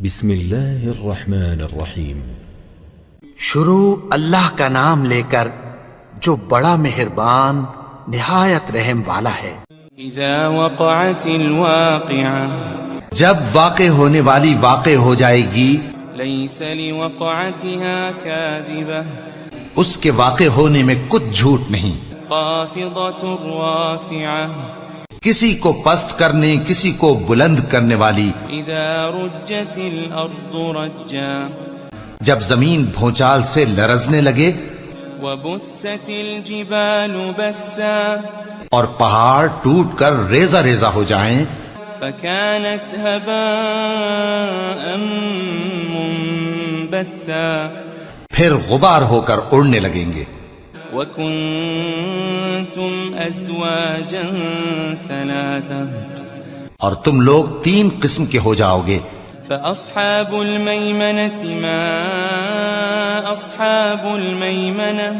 بسم اللہ الرحمن الرحیم۔ شروع اللہ کا نام لے کر جو بڑا مہربان نہایت رحم والا ہے۔ اذا وقعت الواقعہ، جب واقع ہونے والی واقع ہو جائے گی، لیس لوقعتها کاذبہ، اس کے واقع ہونے میں کچھ جھوٹ نہیں، خافضۃ رافعہ، کسی کو پست کرنے کسی کو بلند کرنے والی۔ اذا رجت الارض رجا، جب زمین بھونچال سے لرزنے لگے، وبست الجبال بسا، اور پہاڑ ٹوٹ کر ریزہ ریزہ ہو جائیں، فكانت هباء منبثا، پھر غبار ہو کر اڑنے لگیں گے۔ وكنتم ازواجا ثلاثا، اور تم لوگ 3 قسم کے ہو جاؤ گے۔ فاصحاب المیمنة ما اصحاب المیمنة،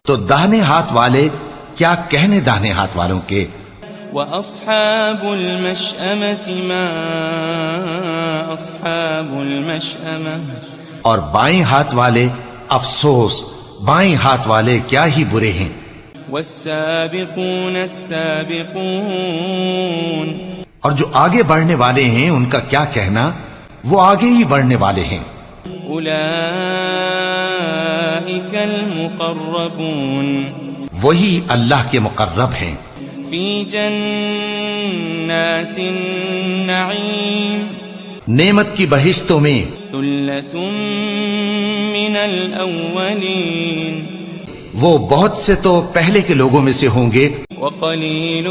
تو داہنے ہاتھ والے کیا کہنے داہنے ہاتھ والوں کے، واصحاب المشأمة ما اصحاب المشأمة، اور بائیں ہاتھ والے افسوس، بائیں ہاتھ والے کیا ہی برے ہیں۔ والسابقون السابقون، اور جو آگے بڑھنے والے ہیں ان کا کیا کہنا، وہ آگے ہی بڑھنے والے ہیں۔ اولئک المقربون، وہی اللہ کے مقرب ہیں۔ فی جنات النعیم، نعمت کی بہشتوں میں، ثلۃ من الاولین، وہ بہت سے تو پہلے کے لوگوں میں سے ہوں گے، وقلیل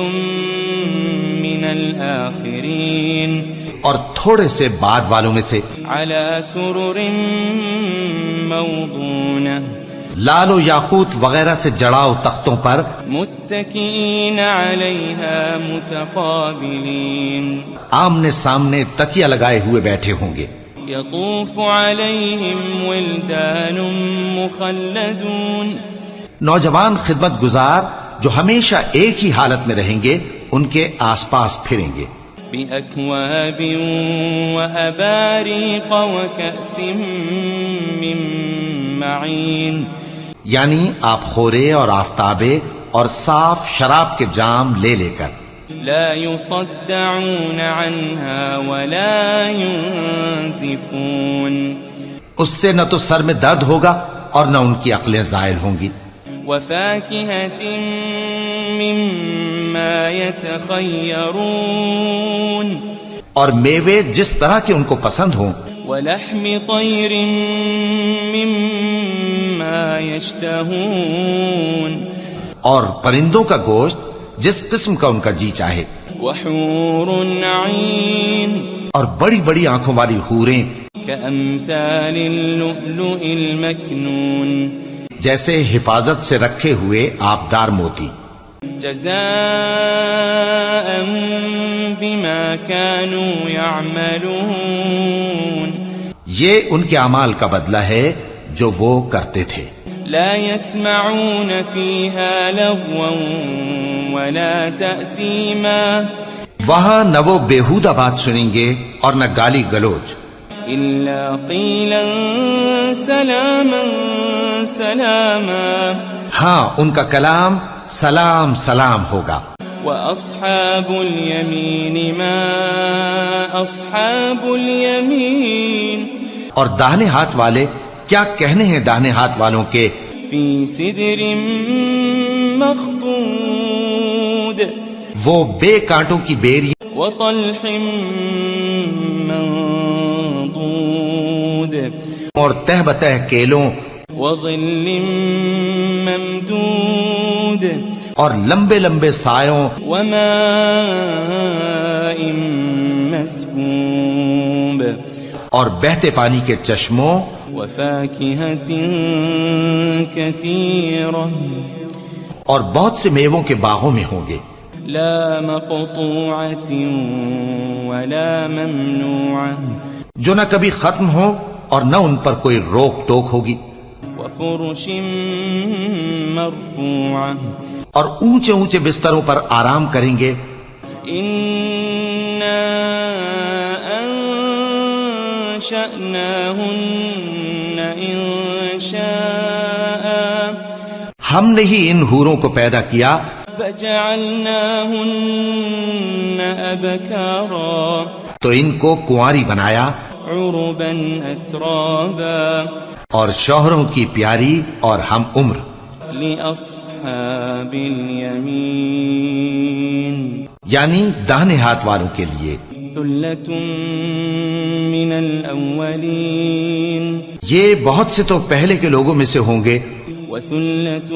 من الآخرین، اور تھوڑے سے بعد والوں میں سے۔ علی سرر موضونہ، لال و یاقوت وغیرہ سے جڑاؤ تختوں پر، متکئین علیہا متقابلین، آمنے سامنے تکیہ لگائے ہوئے بیٹھے ہوں گے۔ یطوف علیہم ولدان مخلدون، نوجوان خدمت گزار جو ہمیشہ ایک ہی حالت میں رہیں گے ان کے آس پاس پھریں گے۔ بأکواب وأباریق وکأس من معین، یعنی آپ خورے اور آفتابے اور صاف شراب کے جام لے لے کر۔ لا يصدعون عنها ولا ينزفون، اس سے نہ تو سر میں درد ہوگا اور نہ ان کی عقلیں زائل ہوں گی۔ وفاكهة مما يتخيرون، اور میوے جس طرح کے ان کو پسند ہوں، ولحم طير مما يشتهون، اور پرندوں کا گوشت جس قسم کا ان کا جی چاہے، وحور عين، اور بڑی بڑی آنکھوں والی حوریں كأمثال اللؤلؤ المكنون، جیسے حفاظت سے رکھے ہوئے آبدار موتی۔ جزاء بما كانوا يعملون، یہ ان کے اعمال کا بدلہ ہے جو وہ کرتے تھے۔ لا يسمعون فيها لغوا ولا تأثيما، وہاں نہ وہ بیہودہ بات سنیں گے اور نہ گالی گلوچ، إلا قيلا سلاما سلاما، ہاں ان کا کلام سلام سلام ہوگا۔ وأصحاب اليمين ما أصحاب اليمين، اور داہنے ہاتھ والے کیا کہنے ہیں داہنے ہاتھ والوں کے، في سدر مخضود، وہ بے کانٹوں کی بیری وطلح منضود، اور تہ بتہ کیلوں وظل ممدود، اور لمبے لمبے سایوں وماء مسكوب، اور بہتے پانی کے چشموں، وفاكهة كثيرة، اور بہت سے میووں کے باغوں میں ہوں گے۔ لا مقطوعة ولا ممنوعة، جو نہ کبھی ختم ہو اور نہ ان پر کوئی روک ٹوک ہوگی۔ وفرش مرفوعة، اور اونچے اونچے بستروں پر آرام کریں گے۔ إنا وأنشأناهن إنشاء ہم نے ہی ان حوروں کو پیدا کیا فجعلناهن أبكارا تو ان کو کنواری بنایا عربا أترابا اور شوہروں کی پیاری اور ہم عمر لأصحاب اليمين یعنی داہنے ہاتھ والوں کے لیے ثلة من الأولين یہ بہت سے تو پہلے کے لوگوں میں سے ہوں گے وثلة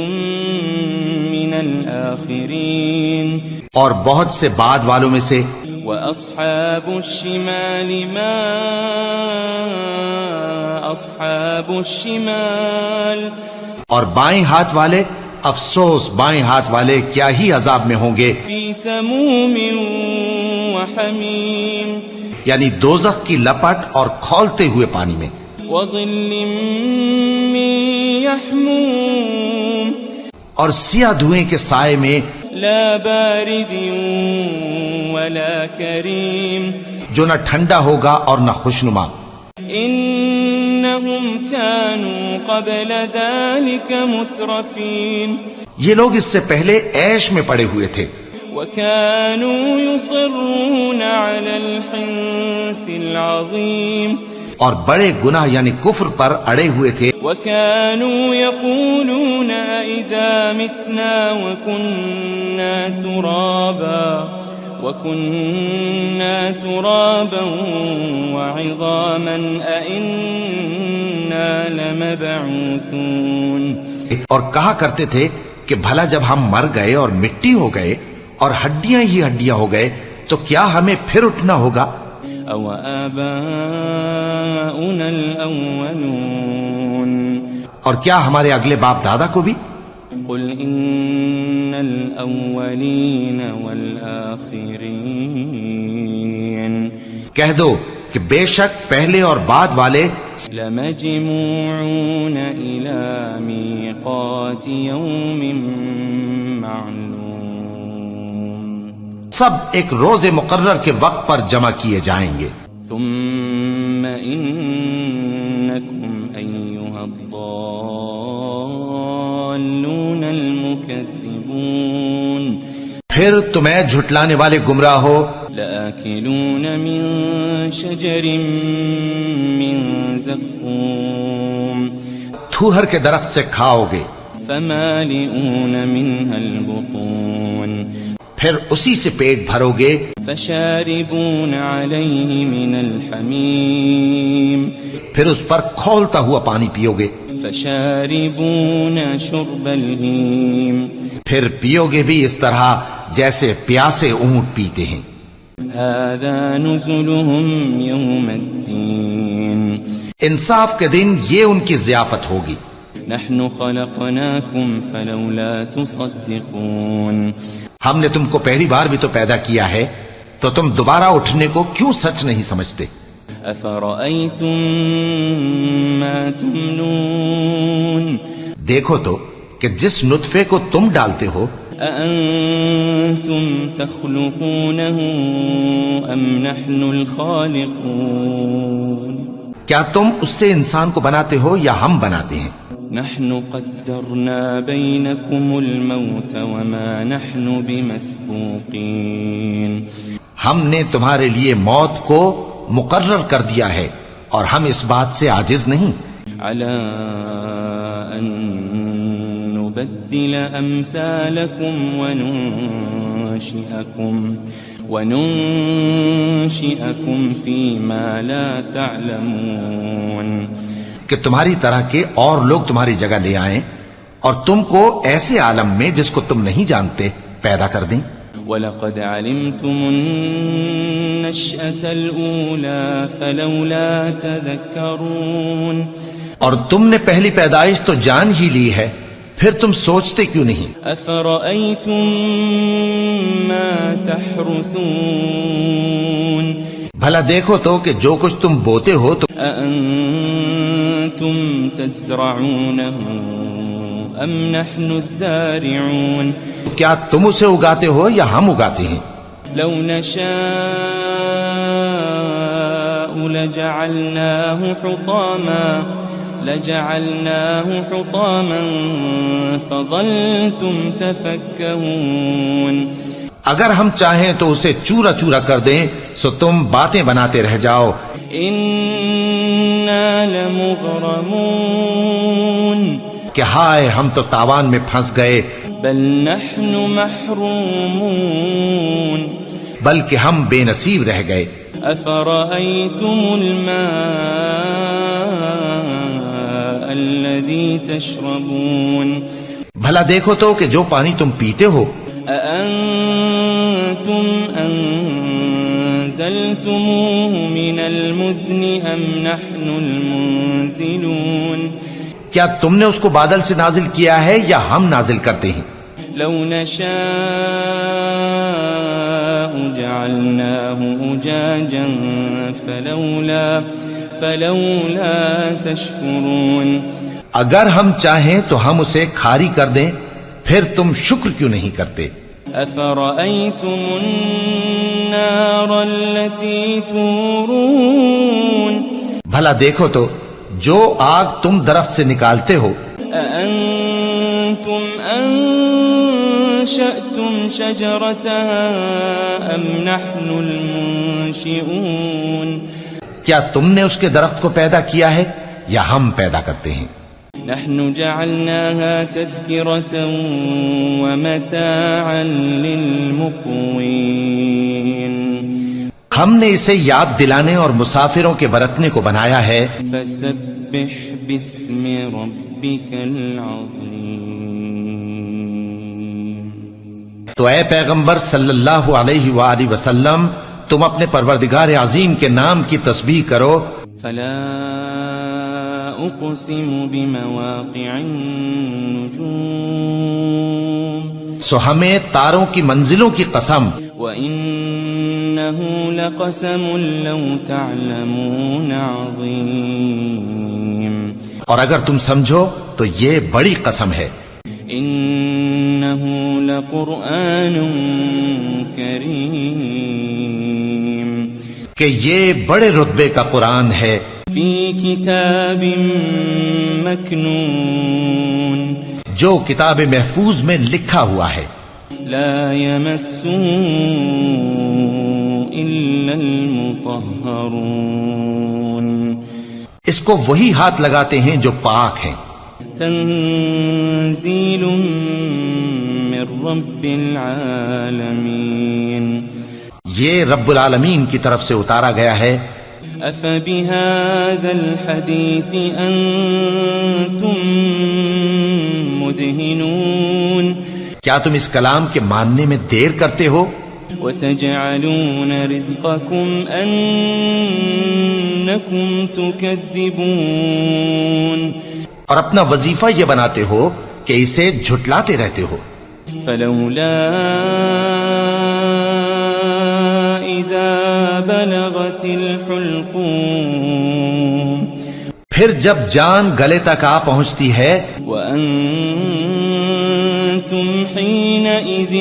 من الآخرين اور بہت سے بعد والوں میں سے وأصحاب الشمال ما أصحاب الشمال اور بائیں ہاتھ والے افسوس بائیں ہاتھ والے کیا ہی عذاب میں ہوں گے في سموم وحميم یعنی دوزخ کی لپٹ اور کھولتے ہوئے پانی میں وظل من يحموم اور سیاہ دھوئیں کے سائے میں لا بارد ولا كريم جو نہ ٹھنڈا ہوگا اور نہ خوشنما إنهم كانوا قبل ذلك مترفين یہ لوگ اس سے پہلے عیش میں پڑے ہوئے تھے وكانوا يصرون على الحنث العظيم اور بڑے گناہ یعنی کفر پر اڑے ہوئے تھے وكانوا يقولون إذا متنا وكنا ترابا وعظاما أئنا لمبعوثون اور کہا کرتے تھے کہ بھلا جب ہم مر گئے اور مٹی ہو گئے اور ہڈیاں ہی ہڈیاں ہو گئے تو کیا ہمیں پھر اٹھنا ہوگا أو آباؤنا الأولون اور کیا ہمارے اگلے باپ دادا کو بھی قل إن الأولين والآخرين کہہ دو کہ بے شک پہلے اور بعد والے لمجموعون إلى ميقات يوم معلوم سب ایک روز مقرر کے وقت پر جمع کیے جائیں گے ثم إنكم أيها الضالون المكذبون پھر تمہیں جھٹلانے والے گمراہ ہو لآكلون من شجر من زقوم تھوہر کے درخت سے کھاؤ گے فمالئون منها البطون پھر اسی سے پیٹ بھرو گے فشاربون عليه من الحميم پھر اس پر کھولتا ہوا پانی پیو گے فشاربون شرب الهيم پھر پیو گے بھی اس طرح جیسے پیاسے اونٹ پیتے ہیں هذا نزلهم يوم الدين انصاف کے دن یہ ان کی ضیافت ہوگی نحن خلقناكم فلولا تصدقون ہم نے تم کو پہلی بار بھی تو پیدا کیا ہے تو تم دوبارہ اٹھنے کو کیوں سچ نہیں سمجھتے أفرأيتم ما تمنون دیکھو تو کہ جس نطفے کو تم ڈالتے ہو أأنتم تخلقونه أم نحن الخالقون کیا تم اس سے انسان کو بناتے ہو یا ہم بناتے ہیں نحن قدرنا بينكم الموت وما نحن بمسبوقين ہم نے تمہارے لیے موت کو مقرر کر دیا ہے اور ہم اس بات سے عاجز نہیں على أن نبدل أمثالكم وننشئكم فيما لا تعلمون کہ تمہاری طرح کے اور لوگ تمہاری جگہ لے آئیں اور تم کو ایسے عالم میں جس کو تم نہیں جانتے پیدا کر دیں وَلَقَدْ عَلِمْتُمُ النَّشْأَةَ الْأُولَى فَلَوْلَا تَذَكَّرُونَ اور تم نے پہلی پیدائش تو جان ہی لی ہے پھر تم سوچتے کیوں نہیں أَفَرَأَيْتُم مَّا تَحْرُثُونَ بھلا دیکھو تو کہ جو کچھ تم بوتے ہو تو أَأَنتُمْ تَزْرَعُونَهُ أَمْ نَحْنُ الزَّارِعُونَ کیا تم اسے اگاتے ہو یا ہم اگاتے ہیں لو نشاء لجعلناه حطاما فظلتم تفكهون. اگر ہم چاہیں تو اسے چورا چورا کر دیں سو تم باتیں بناتے رہ جاؤ. انا لمغرمون. کہ ہائے ہم تو تاوان میں پھنس گئے. بل نحن محرومون. بلکہ ہم بے نصیب رہ گئے. افرأيتم الماء الذي تشربون. بھلا دیکھو تو کہ جو پانی تم پیتے ہو. أأنتم أنزلتموه من المزن أم نحن المنزلون. کیا تم نے اس کو بادل سے نازل کیا ہے یا ہم نازل کرتے ہیں؟ لو نشاء جعلناه أجاجا فلولا تشكرون. اگر ہم چاہیں تو ہم اسے کھاری کر دیں پھر تم شکر کیوں نہیں کرتے؟ أفرأيتم النار التي تورون. بھلا دیکھو تو جو آگ تم درخت سے نکالتے ہو. أأنتم أنشأتم شجرتها أم نحن المنشئون. کیا تم نے اس کے درخت کو پیدا کیا ہے یا ہم پیدا کرتے ہیں؟ نحن جعلناها تذكرة ومتاعا للمقوين. ہم نے اسے یاد دلانے اور مسافروں کے برتنے کو بنایا ہے. فسبح باسم ربك العظيم. تو اے پیغمبر صلی اللہ علیہ وآلہ وسلم تم اپنے پروردگار عظیم کے نام کی تسبیح کرو. فلا اقسم بمواقع النجوم. سو ہمیں تاروں کی منزلوں کی قسم. وَإِنَّهُ لَقَسَمٌ لَوْ تَعْلَمُونَ عَظِيمٌ. اور اگر تم سمجھو تو یہ بڑی قسم ہے. إِنَّهُ لَقُرْآنٌ كَرِيمٌ. کہ یہ بڑے رتبے کا قرآن ہے. فِي كِتَابٍ مَكْنُونٍ. جو کتاب محفوظ میں لکھا ہوا ہے. لا يمسه إلا المطهرون. اس کو وہی ہاتھ لگاتے ہیں جو پاک ہیں. تنزيل من رب العالمين. یہ رب العالمین کی طرف سے اتارا گیا ہے. أفبهذا الحديث أنتم مدهنون. کیا تم اس کلام کے ماننے میں دیر کرتے ہو؟ وتجعلون رزقكم أنكم تكذبون. اور اپنا وظیفہ یہ بناتے ہو کہ اسے جھٹلاتے رہتے ہو. فلولا إذا بلغت الحلقوم. پھر جب جان گلے تک آ پہنچتی ہے. وأنتم حينئذ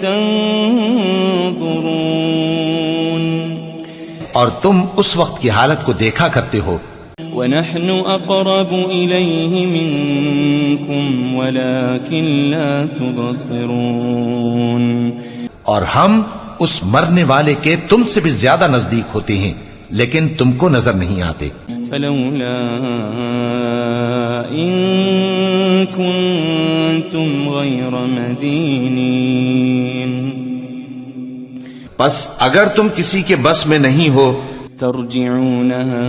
تنظرون. اور تم اس وقت کی حالت کو دیکھا کرتے ہو. ونحن أقرب إليه منكم ولكن لا تبصرون. اور ہم اس مرنے والے کے تم سے بھی زیادہ نزدیک ہوتے ہیں لیکن تم کو نظر نہیں آتے. فلولا إن كنتم غير مدينين. بس اگر تم کسی کے بس میں نہیں ہو ترجعونها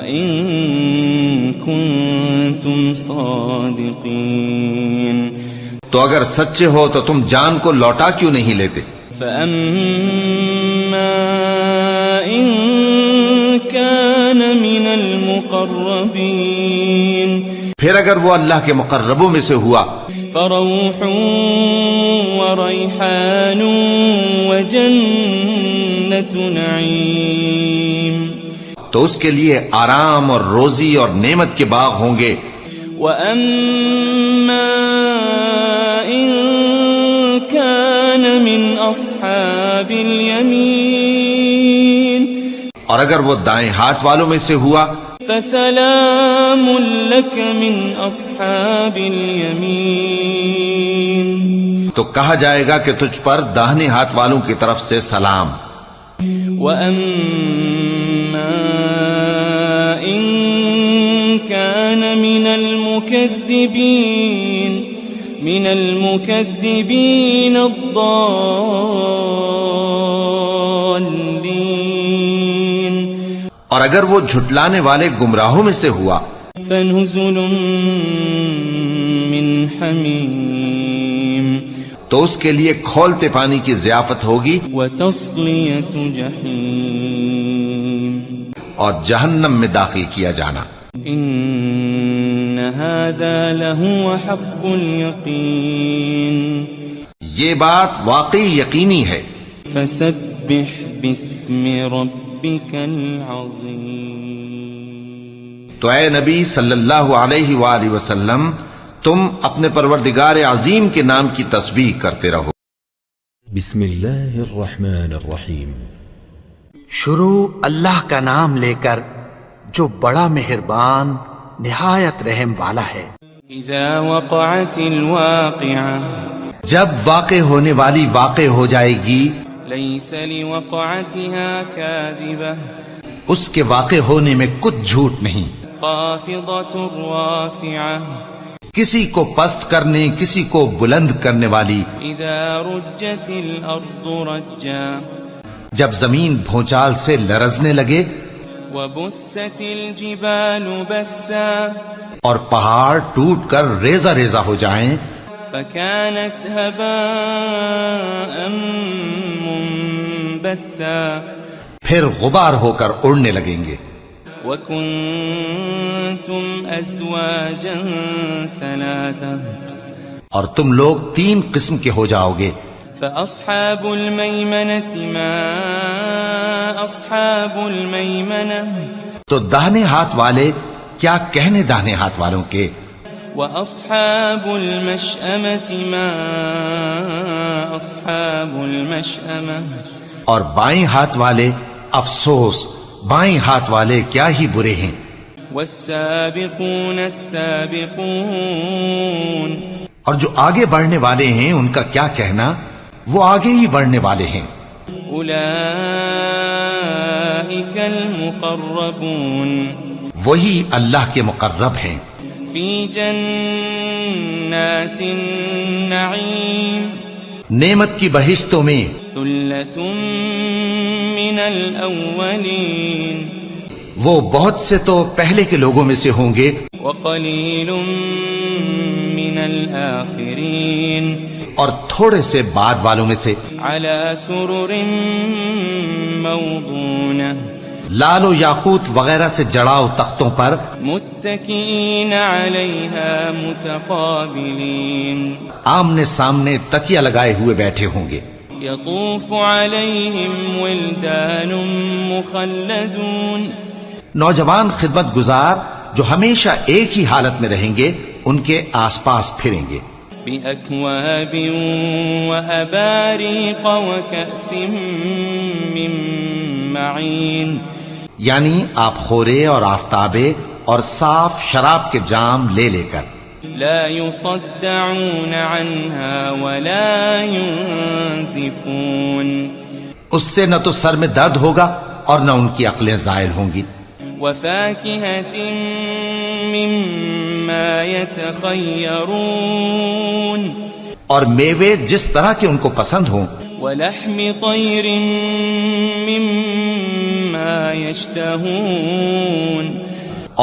إن كنتم صادقين. تو اگر سچے ہو تو تم جان کو لوٹا کیوں نہیں لیتے؟ فأما إن كان من المقربين. پھر اگر وہ اللہ کے مقربوں میں سے ہوا فروح وريحان وجنة نعيم. تو اس کے لیے آرام اور روزی اور نعمت کے باغ ہوں گے. وأما إن كان من أصحاب اليمين اور اگر وہ دائیں ہاتھ والوں میں سے ہوا فسلام لك من أصحاب اليمين تو کہا جائے گا کہ تجھ پر داہنے ہاتھ والوں کی طرف سے سلام. وأما إن كان من المكذبين الضالين اور اگر وہ جھٹلانے والے گمراہوں میں سے ہوا فنزل من حمیم تو اس کے لیے کھولتے پانی کی ضیافت ہوگی وتصلیۃ جحیم اور جہنم میں داخل کیا جانا. ان هذا لهو حق اليقین یہ بات واقعی یقینی ہے. فسبح باسم ربك العظیم تو اے نبی صلی اللہ علیہ وآلہ وسلم تم اپنے پروردگار عظیم کے نام کی تسبیح کرتے رہو. بسم اللہ الرحمن الرحیم. شروع اللہ کا نام لے کر جو بڑا مہربان نہایت رحم والا ہے. اذا وقعت الواقعہ جب واقع ہونے والی واقع ہو جائے گی لیس لوقعتها کاذبہ اس کے واقع ہونے میں کچھ جھوٹ نہیں. خافضۃ رافعہ کسی کو پست کرنے کسی کو بلند کرنے والی. اذا رجت الارض رجا جب زمین بھونچال سے لرزنے لگے وبست الجبال بسا اور پہاڑ ٹوٹ کر ریزہ ریزہ ہو جائیں فكانت هباء منبثا پھر غبار ہو کر اڑنے لگیں گے. وكنتم ازواجا ثلاثا اور تم لوگ 3 قسم کے ہو جاؤ گے. فأصحاب المیمنة ما أصحاب المیمنة تو داہنے ہاتھ والے کیا کہنے داہنے ہاتھ والوں کے. وأصحاب المشأمة ما أصحاب المشأمة اور بائیں ہاتھ والے افسوس بائیں ہاتھ والے کیا ہی برے ہیں. والسابقون السابقون اور جو آگے بڑھنے والے ہیں ان کا کیا کہنا وہ آگے ہی بڑھنے والے ہیں. اولئک المقربون وہی اللہ کے مقرب ہیں. فی جنات النعیم نعمت کی بہشتوں میں. ثلۃ من الاولین وہ بہت سے تو پہلے کے لوگوں میں سے ہوں گے. وقلیل من الآخرین اور تھوڑے سے بعد والوں میں سے. علی سرر موضونہ لال و یاقوت وغیرہ سے جڑاؤ تختوں پر. متکئین علیہا متقابلین آمنے سامنے تکیہ لگائے ہوئے بیٹھے ہوں گے. یطوف علیہم ولدان مخلدون نوجوان خدمت گزار جو ہمیشہ ایک ہی حالت میں رہیں گے ان کے آس پاس پھریں گے. بأکواب وأباریق وکأس من معین یعنی آپ خورے اور آفتابے اور صاف شراب کے جام لے لے کر. لا يصدعون عنها ولا ينزفون اس سے نہ تو سر میں درد ہوگا اور نہ ان کی عقلیں زائل ہوں گی. وفاكهة مما يتخيرون اور میوے جس طرح کے ان کو پسند ہوں. ولحم طير مما يشتهون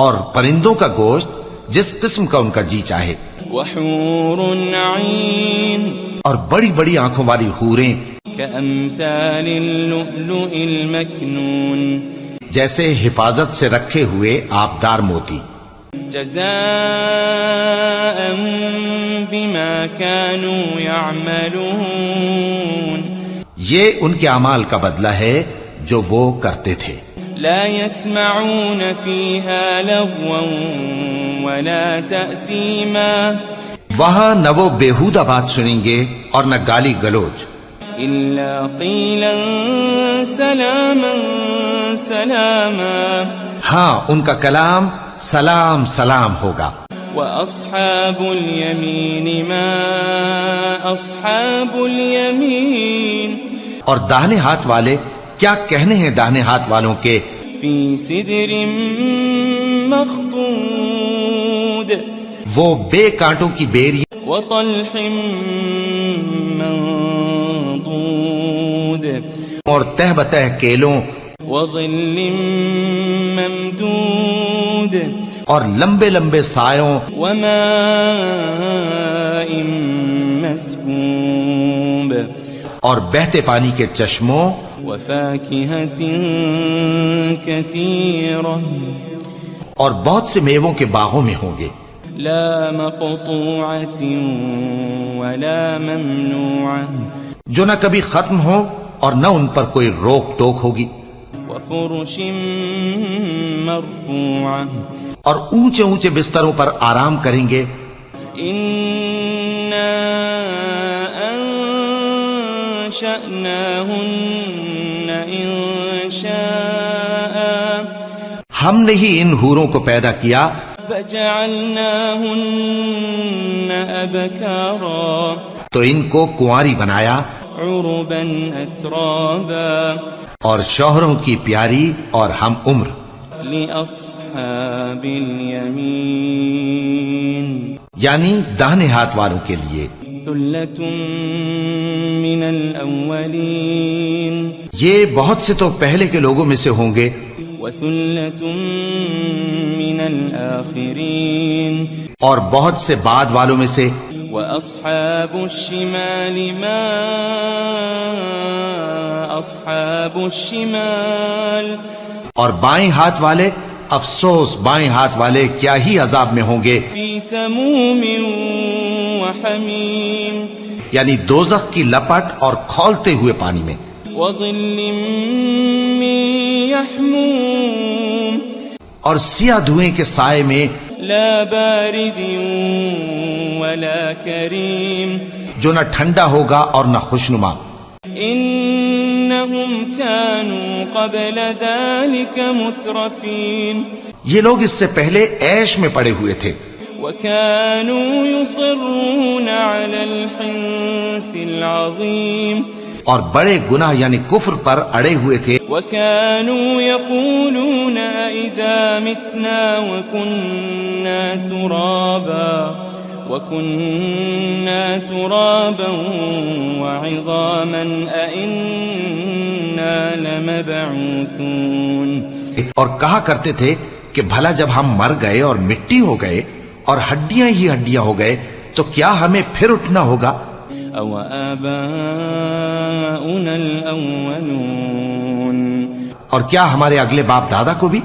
اور پرندوں کا گوشت جس قسم کا ان کا جی چاہے. وحور عين اور بڑی بڑی آنکھوں والی حوریں كأمثال اللؤلؤ المكنون جیسے حفاظت سے رکھے ہوئے آبدار موتی. جزاء بما كانوا يعملون یہ ان کے اعمال کا بدلہ ہے جو وہ کرتے تھے. لا يسمعون فيها لغوا ولا تأثيما وہاں نہ وہ بیہودہ بات سنیں گے اور نہ گالی گلوچ. إلا قيلا سلاما سلاما ہاں ان کا کلام سلام سلام ہوگا. وأصحاب اليمين ما أصحاب اليمين اور داہنے ہاتھ والے کیا کہنے ہیں داہنے ہاتھ والوں کے. في سدر مخضود وہ بے کانٹوں کی بیری وطلح منضود اور تہ بتہ کیلوں وظل ممدود اور لمبے لمبے سایوں وماء مسكوب اور بہتے پانی کے چشموں وفاكهة كثيرة اور بہت سے میووں کے باغوں میں ہوں گے. لا مقطوعة ولا ممنوعة جو نہ کبھی ختم ہو اور نہ ان پر کوئی روک ٹوک ہوگی. وفرش مرفوعة اور اونچے اونچے بستروں پر آرام کریں گے. إنا أنشأناهن إنشاء ہم نے ہی ان حوروں کو پیدا کیا فجعلناهن أبكارا تو ان کو کنواری بنایا عربا أترابا اور شوہروں کی پیاری اور ہم عمر. لأصحاب اليمين یعنی داہنے ہاتھ والوں کے لیے. ثلة من الأولين یہ بہت سے تو پہلے کے لوگوں میں سے ہوں گے وثلة من الآخرين اور بہت سے بعد والوں میں سے. وأصحاب الشمال ما أصحاب الشمال اور بائیں ہاتھ والے افسوس بائیں ہاتھ والے کیا ہی عذاب میں ہوں گے. في سموم وحميم یعنی دوزخ کی لپٹ اور کھولتے ہوئے پانی میں. وظل من يحموم اور سیاہ دھوئیں کے سائے میں لا بارد ولا كريم جو نہ ٹھنڈا ہوگا اور نہ خوشنما. إنهم كانوا قبل ذلك مترفين یہ لوگ اس سے پہلے عیش میں پڑے ہوئے تھے وكانوا يصرون على الحنث العظيم اور بڑے گناہ یعنی کفر پر اڑے ہوئے تھے. وكانوا يقولون إذا متنا وكنا ترابا وعظاما أئنا لمبعوثون اور کہا کرتے تھے کہ بھلا جب ہم مر گئے اور مٹی ہو گئے اور ہڈیاں ہی ہڈیاں ہو گئے تو کیا ہمیں پھر اٹھنا ہوگا. أو آباؤنا الأولون اور کیا ہمارے اگلے باپ دادا کو بھی.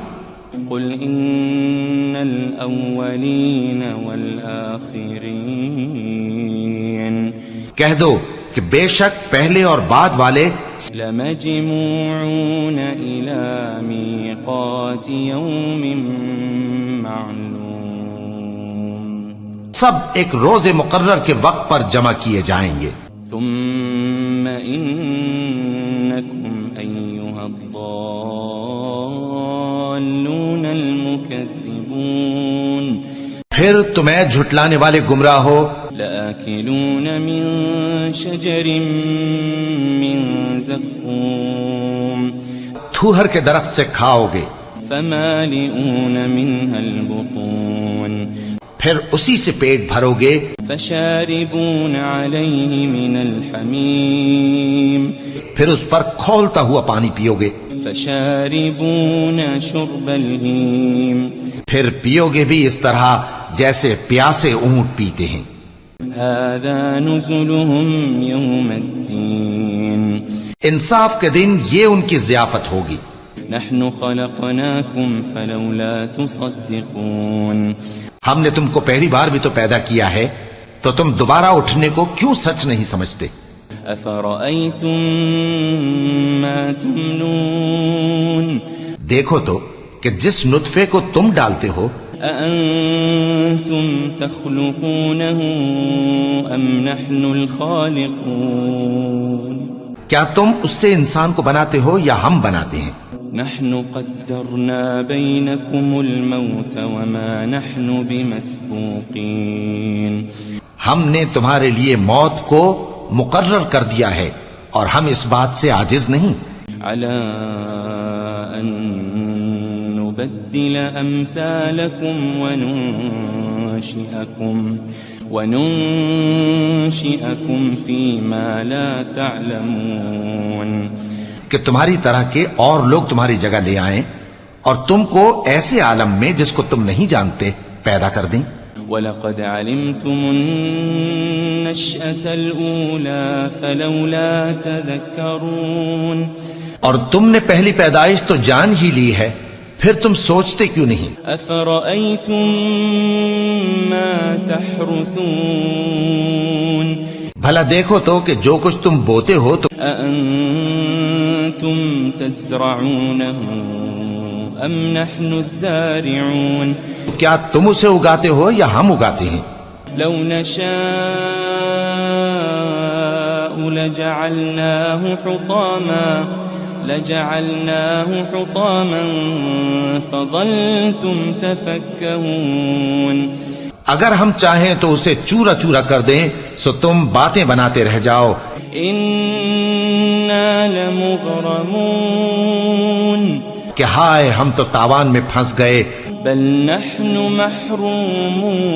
قل إن الأولين والآخرين کہہ دو کہ بے شک پہلے اور بعد والے لمجموعون إلى ميقات يوم معلوم سب ایک روز مقرر کے وقت پر جمع کیے جائیں گے. ثم إنكم أيها الضالون المكذبون پھر تمہیں جھٹلانے والے گمراہ ہو لآكلون من شجر من زقوم تھوہر کے درخت سے کھاؤ گے فمالئون منها البطون پھر اسی سے پیٹ بھرو گے فشاربون عليه من الحميم پھر اس پر کھولتا ہوا پانی پیو گے فشاربون شرب الهيم پھر پیو گے بھی اس طرح جیسے پیاسے اونٹ پیتے ہیں. هذا نزلهم يوم الدين انصاف کے دن یہ ان کی ضیافت ہوگی. نحن خلقناكم فلولا تصدقون ہم نے تم کو پہلی بار بھی تو پیدا کیا ہے تو تم دوبارہ اٹھنے کو کیوں سچ نہیں سمجھتے. أفرأيتم ما تمنون دیکھو تو کہ جس نطفے کو تم ڈالتے ہو أأنتم تخلقونه أم نحن الخالقون کیا تم اس سے انسان کو بناتے ہو یا ہم بناتے ہیں؟ نحن قدرنا بينكم الموت وما نحن بمسبوقين ہم نے تمہارے لیے موت کو مقرر کر دیا ہے اور ہم اس بات سے عاجز نہیں على أن نبدل أمثالكم وننشئكم فيما لا تعلمون کہ تمہاری طرح کے اور لوگ تمہاری جگہ لے آئیں اور تم کو ایسے عالم میں جس کو تم نہیں جانتے پیدا کر دیں. وَلَقَدْ عَلِمْتُمُ النَّشْأَةَ الْأُولَى فَلَوْلَا تَذَكَّرُونَ اور تم نے پہلی پیدائش تو جان ہی لی ہے، پھر تم سوچتے کیوں نہیں؟ أَفَرَأَيْتُم مَّا تَحْرُثُونَ بھلا دیکھو تو کہ جو کچھ تم بوتے ہو تو أَأَنتُمْ تَزْرَعُونَهُ أَمْ نَحْنُ الزَّارِعُونَ کیا تم اسے اگاتے ہو یا ہم اگاتے ہیں؟ لو نشاء لجعلناه حطاما فظلتم تفكهون اگر ہم چاہیں تو اسے چورا چورا کر دیں سو تم باتیں بناتے رہ جاؤ. إنا لمغرمون کہ ہائے ہم تو تاوان میں پھنس گئے، بل نحن محرومون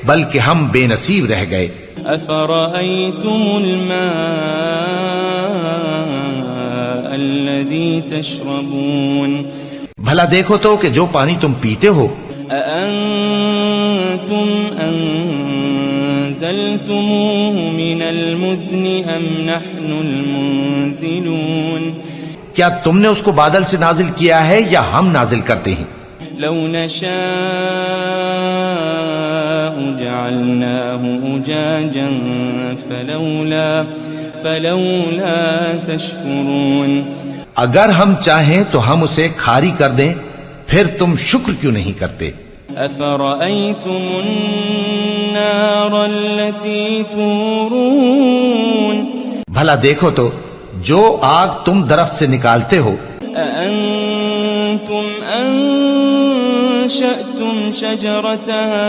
بلکہ ہم بے نصیب رہ گئے. أفرأيتم الماء الذي تشربون بھلا دیکھو تو کہ جو پانی تم پیتے ہو أأنتم أنزلتموه من المزن أم نحن المنزلون کیا تم نے اس کو بادل سے نازل کیا ہے یا ہم نازل کرتے ہیں؟ لو نشاء جعلناه أجاجا فلولا تشكرون اگر ہم چاہیں تو ہم اسے کھاری کر دیں، پھر تم شکر کیوں نہیں کرتے؟ أفرأيتم النار التي تورون بھلا دیکھو تو جو آگ تم درخت سے نکالتے ہو أأنتم أنشأتم شجرتها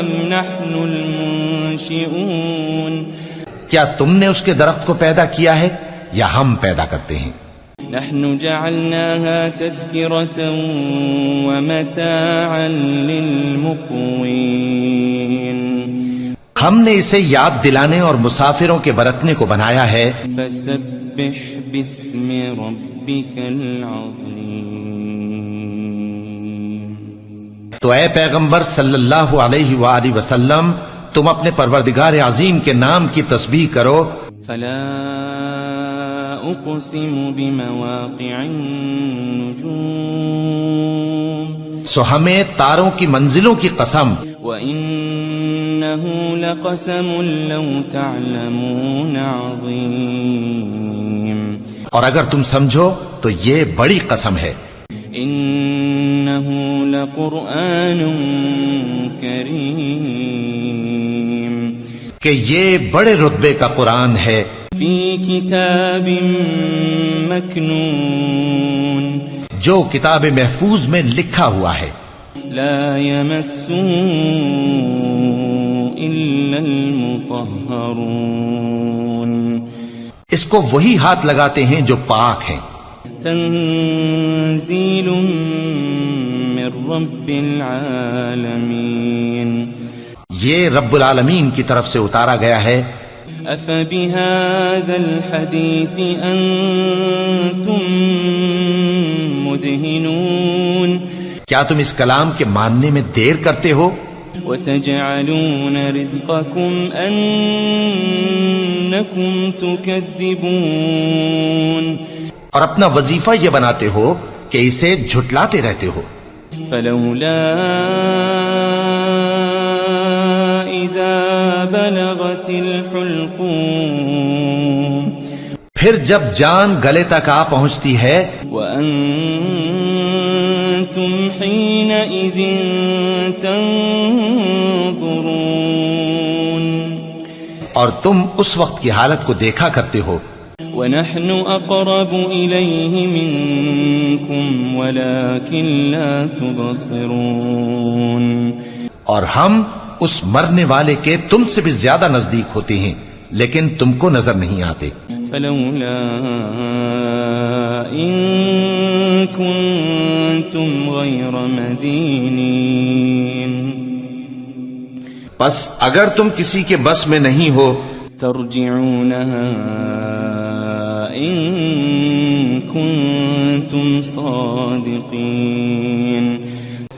أم نحن المنشئون کیا تم نے اس کے درخت کو پیدا کیا ہے یا ہم پیدا کرتے ہیں؟ نحن جعلناها تذكرة ومتاعا للمقوين ہم نے اسے یاد دلانے اور مسافروں کے برتنے کو بنایا ہے. فسبح باسم ربك العظيم تو اے پیغمبر صلی اللہ علیہ وآلہ وسلم تم اپنے پروردگار عظیم کے نام کی تسبیح کرو. فلا أقسم بمواقع النجوم سو ہمیں تاروں کی منزلوں کی قسم، وإنه لقسم لو تعلمون عظيم اور اگر تم سمجھو تو یہ بڑی قسم ہے. إنه لقرآن كريم کہ یہ بڑے رتبے کا قرآن ہے. في كتاب مكنون جو کتاب محفوظ میں لکھا ہوا ہے. لا يمسه إلا المطهرون اس کو وہی ہاتھ لگاتے ہیں جو پاک ہیں. تنزيل من رب العالمين یہ رب العالمین کی طرف سے اتارا گیا ہے. أفبهذا الحديث أنتم مدهنون کیا تم اس کلام کے ماننے میں دیر کرتے ہو؟ وتجعلون رزقكم أنكم تكذبون اور اپنا وظیفہ یہ بناتے ہو کہ اسے جھٹلاتے رہتے ہو. فلولا إذا بلغت الحلقوم پھر جب جان گلے تک آ پہنچتی ہے وأنتم حينئذ تنظرون اور تم اس وقت کی حالت کو دیکھا کرتے ہو ونحن أقرب إليه منكم ولكن لا تبصرون اور ہم اس مرنے والے کے تم سے بھی زیادہ نزدیک ہوتے ہیں لیکن تم کو نظر نہیں آتے فلولا إن كنتم غير مدينين بس اگر تم کسی کے بس میں نہیں ہو ترجعونها إن كنتم صادقين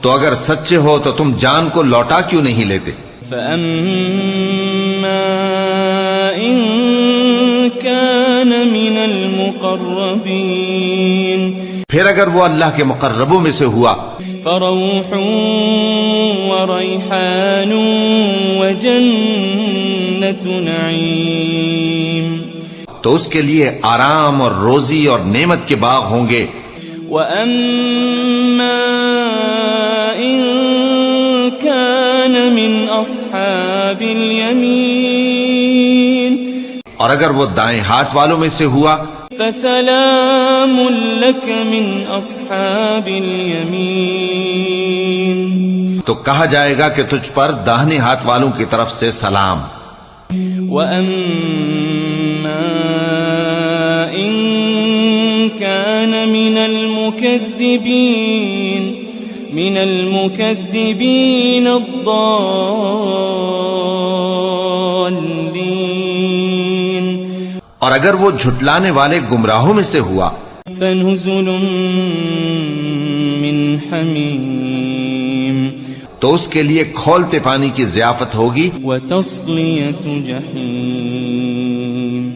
تو اگر سچے ہو تو تم جان کو لوٹا کیوں نہیں لیتے فأما إن كان من المقربين پھر اگر وہ اللہ کے مقربوں میں سے ہوا فروح وريحان وجنة نعيم تو اس کے لیے آرام اور روزی اور نعمت کے باغ ہوں گے وأما إن كان من أصحاب اليمين اور اگر وہ دائیں ہاتھ والوں میں سے ہوا فسلام لك من أصحاب اليمين تو کہا جائے گا کہ تجھ پر داہنے ہاتھ والوں کی طرف سے سلام وأما إن كان من المكذبين الضالين اور اگر وہ جھٹلانے والے گمراہوں میں سے ہوا فنزل من حمیم تو اس کے لیے کھولتے پانی کی ضیافت ہوگی وتصلیۃ جحیم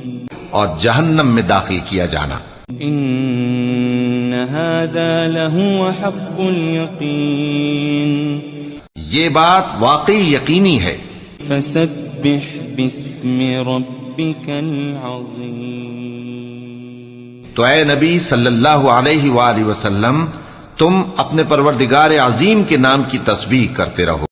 اور جہنم میں داخل کیا جانا ان هذا لهو حق اليقین یہ بات واقعی یقینی ہے فسبح باسم ربك العظیم تو اے نبی صلی اللہ علیہ وآلہ وسلم تم اپنے پروردگار عظیم کے نام کی تسبیح کرتے رہو